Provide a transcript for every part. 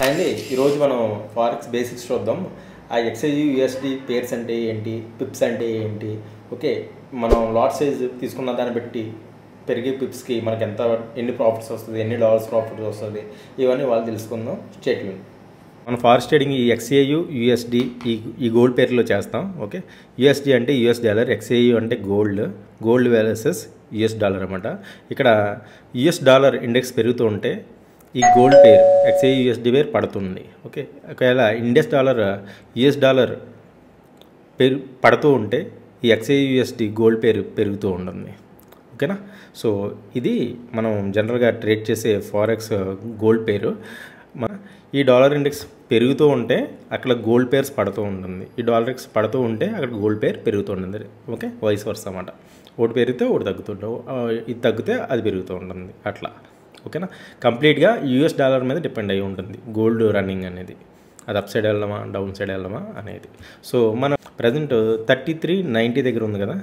అండి ఈరోజు మనం ఫారెక్స్ బేసిక్స్ చూద్దాం. ఆ ఎక్స్ఐయు యూఎస్డి పేర్స్ అంటే ఏంటి, పిప్స్ అంటే ఏంటి, ఓకే మనం లాట్ సైజ్ తీసుకున్న దాన్ని బట్టి పెరిగే పిప్స్కి మనకి ఎన్ని ప్రాఫిట్స్ వస్తుంది, ఎన్ని డాలర్స్ ప్రాఫిట్స్ వస్తుంది, ఇవన్నీ వాళ్ళు తెలుసుకుందాం. స్టేట్మెంట్ మన ఫారెక్స్ ట్రేడింగ్ ఈ ఎక్స్ఐయు యూఎస్డి ఈ గోల్డ్ పేర్లో చేస్తాం. ఓకే, యూఎస్డి అంటే యూఎస్ డాలర్, ఎక్స్ఐయు అంటే గోల్డ్ వర్సెస్ యూఎస్ డాలర్ అనమాట. ఇక్కడ యూఎస్ డాలర్ ఇండెక్స్ పెరుగుతూ ఉంటే ఈ గోల్డ్ పేర్ ఎక్స్ఐయు యూఎస్డి పేర్ పడుతుంది. ఓకే, ఒకవేళ యూఎస్ డాలర్ పడుతూ ఉంటే ఈ ఎక్స్ఐయు యూఎస్డి గోల్డ్ పేరు పెరుగుతూ ఉంటుంది. ఓకేనా, సో ఇది మనం జనరల్గా ట్రేడ్ చేసే ఫారెక్స్ గోల్డ్ పేరు. ఈ డాలర్ ఇండెక్స్ పెరుగుతూ ఉంటే అక్కడ గోల్డ్ పేర్స్ పడుతూ ఉంటుంది, ఈ డాలర్ ఇండెక్స్ పడుతూ ఉంటే అక్కడ గోల్డ్ పేర్ పెరుగుతూ ఉంటుంది. ఓకే, వైస్ వర్స అన్నమాట. ఒకటి పెరిగితే ఒకటి తగ్గుతుంటావు, ఇది తగ్గితే అది పెరుగుతూ ఉంటుంది అట్లా. ఓకేనా, కంప్లీట్గా యూఎస్ డాలర్ మీద డిపెండ్ అయి ఉంటుంది గోల్డ్ రన్నింగ్ అనేది. అది అప్ సైడ్ వెళ్ళమా డౌన్ సైడ్ వెళ్ళమా అనేది. సో మనం ప్రజెంట్ 3390 దగ్గర ఉంది కదా,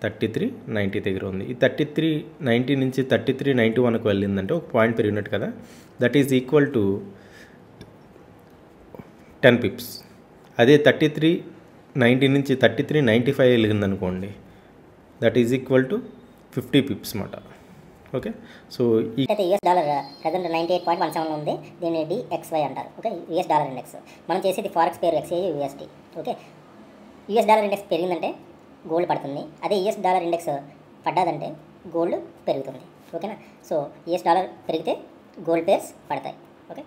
3390 దగ్గర ఉంది. ఈ 3390 నుంచి 3391కు వెళ్ళిందంటే ఒక పాయింట్ పెరిగినట్టు కదా. That is equal to 10 pips. అదే 3390 నుంచి 3395 వెళ్ళిందనుకోండి, that is equal to 50 pips అన్నమాట. ఓకే, సో అయితే యూఎస్ డాలర్ ప్రజెంట్ 98.17 ఉంది. దీన్ని DXY అంటారు. Okay, US dollar index. మనం చేసేది ఫారెక్స్ పేరు XAU USD. Okay, US dollar index పెరిగిందంటే గోల్డ్ పడుతుంది, అదే యూఎస్ డాలర్ ఇండెక్స్ పడ్డాదంటే గోల్డ్ పెరుగుతుంది. ఓకేనా, సో యూఎస్ డాలర్ పెరిగితే గోల్డ్ పేర్స్ పడతాయి. ఓకే,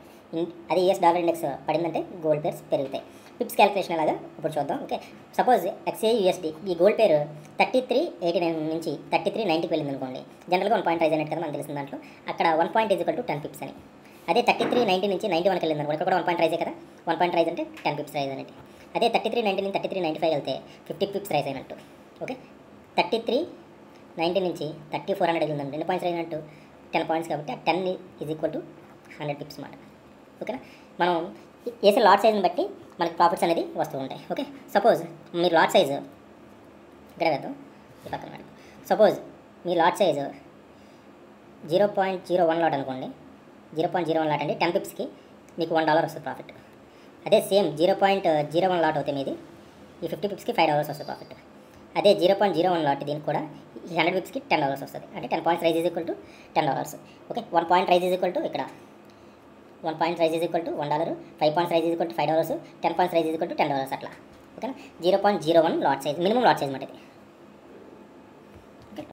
అదే యూఎస్ డాలర్ ఇండెక్స్ పడిందంటే గోల్డ్ పేర్స్ పెరుగుతాయి. పిప్స్ క్యాలిక్యులేషన్ అలాగా ఇప్పుడు చూద్దాం. ఓకే, సపోజ్ ఎక్స్ఐయు యూఎస్డి ఈ గోల్డ్ పేరు 3389 నుంచి 3390కి వెళ్ళింది అనుకోండి. జనరల్గా 1 పాయింట్ రైజ్ అయినట్టు కదా మనకు తెలిసిన దాంట్లో. అక్కడ 1 point is equal to 10 Pips అని. అదే 3390 నుంచి 91కి వెళ్ళింది అనుకోండి, ఇక్కడ కూడా 1 పాయింట్ రైజే కదా. 1 పాయింట్ రైజ్ అంటే 10 పిప్స్ రైజ్ అనేది. అదే 3390 నుంచి 3395 వెళ్తే 50 పిప్స్ రైజ్ అయినట్టు. ఓకే, 3390 నుంచి 3400 వెళ్ళిందండి, 2 పాయింట్స్ రైజ్ అయినట్టు 10 పాయింట్స్ కాబట్టి 10 ఈజ్ ఈక్వల్ టు 100 పిప్స్ అన్నమాట. ఓకేనా, మనం వేసే లాట్ సైజ్ని బట్టి మనకి ప్రాఫిట్స్ అనేది వస్తూ ఉంటాయి. ఓకే, సపోజ్ మీరు లాట్ సైజు ఇక్కడ వేద్దాం, ఈ పక్కన మేడం. సపోజ్ మీ లాట్ సైజు 0.01 లాట్ అనుకోండి. 0.01 లాట్ అంటే 10 పిప్స్కి మీకు $1 వస్తుంది ప్రాఫిట్. అదే సేమ్ 0.01 లాట్ అవుతే మీది ఈ 50 పిప్స్కి $5 వస్తుంది ప్రాఫిట్. అదే 0.01 లాట్ దీనికి కూడా ఈ 100 పిప్స్కి $10 వస్తుంది. అంటే 10 points rise is equal to $10. Okay, 1 point rise is equal to ఇక్కడ 1 point rise is equal to $1, 5 points rise is equal to $5, 10 points rise is equal to $10 అట్లా. ఓకేనా, 0.01 lot size minimum lot size మాట ఇది.